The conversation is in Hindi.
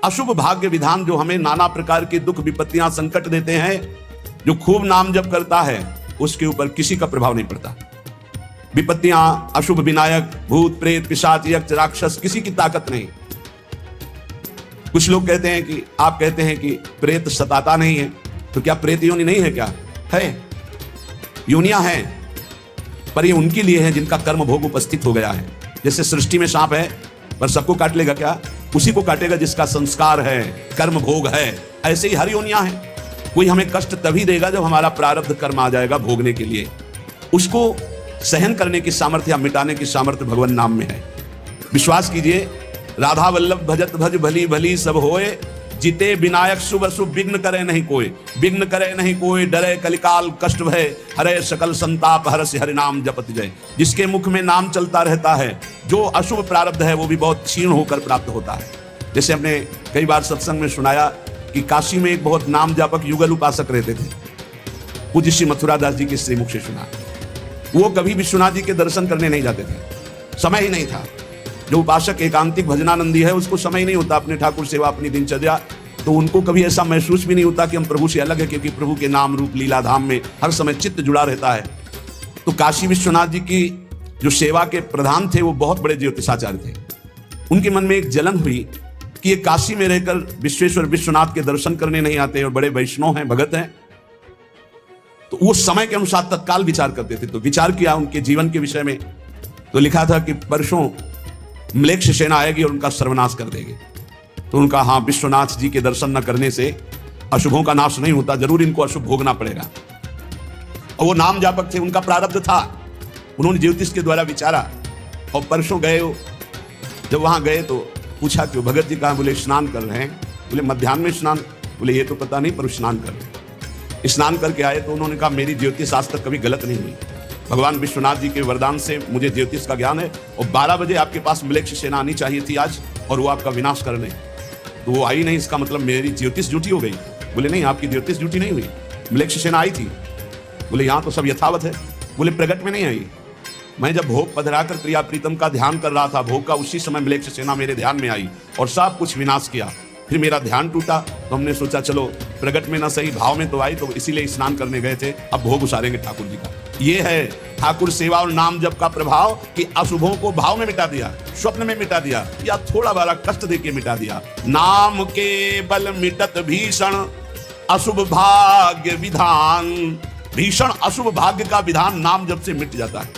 अशुभ भाग्य विधान जो हमें नाना प्रकार के दुख विपत्तियां संकट देते हैं, जो खूब नाम जप करता है उसके ऊपर किसी का प्रभाव नहीं पड़ता। विपत्तियां, अशुभ विनायक, भूत प्रेत पिशाच यक्ष राक्षस, किसी की ताकत नहीं। कुछ लोग कहते हैं कि आप कहते हैं कि प्रेत सताता नहीं है, तो क्या प्रेत योनि नहीं है? क्या है? योनियां हैं, पर ये उनके लिए है जिनका कर्म भोग उपस्थित हो गया है। जैसे सृष्टि में सांप है, पर सबको काट लेगा क्या? उसी को काटेगा जिसका संस्कार है, कर्म भोग है। ऐसे ही हर योनियां हैं। कोई हमें कष्ट तभी देगा जब हमारा प्रारब्ध कर्म आ जाएगा भोगने के लिए। उसको सहन करने की सामर्थ्य या मिटाने की सामर्थ्य भगवान नाम में है। विश्वास कीजिए, राधा वल्लभ भजत भज भली भली सब होए, जिते विनायक शुभ शुभ विघ्न करे नहीं कोई। विघ्न करे नहीं कोई, डरे कलिकाल कष्ट भय, हरे सकल संताप हरसि हरि नाम जपत जय। जिसके मुख में नाम चलता रहता है, जो अशुभ प्रारब्ध है वो भी बहुत क्षीण होकर प्राप्त होता है। जैसे हमने कई बार सत्संग में सुनाया कि काशी में एक बहुत नाम जापक युगल उपासक रहते थे। पूज्य श्री मथुरादास जी के श्रीमुख से सुना। वो कभी विश्वनाथ जी के दर्शन करने नहीं जाते थे, समय ही नहीं था। जो उपासक एकांतिक भजनानंदी है उसको समय ही नहीं होता अपने ठाकुर सेवा, अपनी दिनचर्या, तो उनको कभी ऐसा महसूस भी नहीं होता कि हम प्रभु से अलग है, क्योंकि प्रभु के नाम रूप लीला धाम में हर समय चित्त जुड़ा रहता है। तो काशी विश्वनाथ जी की जो सेवा के प्रधान थे वो बहुत बड़े ज्योतिषाचार्य थे। उनके मन में एक जलन हुई कि ये काशी में रहकर विश्वेश्वर विश्वनाथ के दर्शन करने नहीं आते और बड़े वैष्णव हैं, भगत हैं। तो वो समय के अनुसार तत्काल विचार करते थे। तो विचार किया उनके जीवन के विषय में, तो लिखा था कि परसों म्लेच्छ सेना आएगी और उनका सर्वनाश कर देगी। तो उनका हाँ, विश्वनाथ जी के दर्शन न करने से अशुभों का नाश नहीं होता, जरूर इनको अशुभ भोगना पड़ेगा। और वो नाम जापक थे, उनका प्रारब्ध था। उन्होंने ज्योतिष के द्वारा विचारा और परसों गए। जब वहां गए तो पूछा कि भगत जी कहाँ? बोले स्नान कर रहे हैं। बोले मध्याह्न में स्नान? बोले ये तो पता नहीं, पर स्नान कर रहे हैं। स्नान करके आए तो उन्होंने कहा मेरी ज्योतिष आज तक कभी गलत नहीं हुई। भगवान विश्वनाथ जी के वरदान से मुझे ज्योतिष का ज्ञान है, और 12 बजे आपके पास म्लेच्छ सेना आनी चाहिए थी आज, और वो आपका विनाश करने, तो वो आई नहीं। इसका मतलब मेरी ज्योतिष झूठी हो गई? बोले नहीं, आपकी ज्योतिष झूठी नहीं हुई, म्लेच्छ सेना आई थी। बोले यहाँ तो सब यथावत है। बोले प्रगट में नहीं आई, मैं जब भोग पधराकर प्रिया प्रीतम का ध्यान कर रहा था भोग का, उसी समय म्लेच्छ सेना मेरे ध्यान में आई और सब कुछ विनाश किया। फिर मेरा ध्यान टूटा, तो हमने सोचा चलो प्रगट में ना सही भाव में तो आई, तो इसीलिए स्नान करने गए थे, अब भोग उसारेंगे ठाकुर जी का। ये है ठाकुर सेवा और नाम जप का प्रभाव कि अशुभों को भाव में मिटा दिया, स्वप्न में मिटा दिया, या थोड़ा बड़ा कष्ट देके मिटा दिया। नाम के बल मिटत भीषण अशुभ भाग्य विधान। भीषण अशुभ भाग्य का विधान नाम जप से मिट जाता है।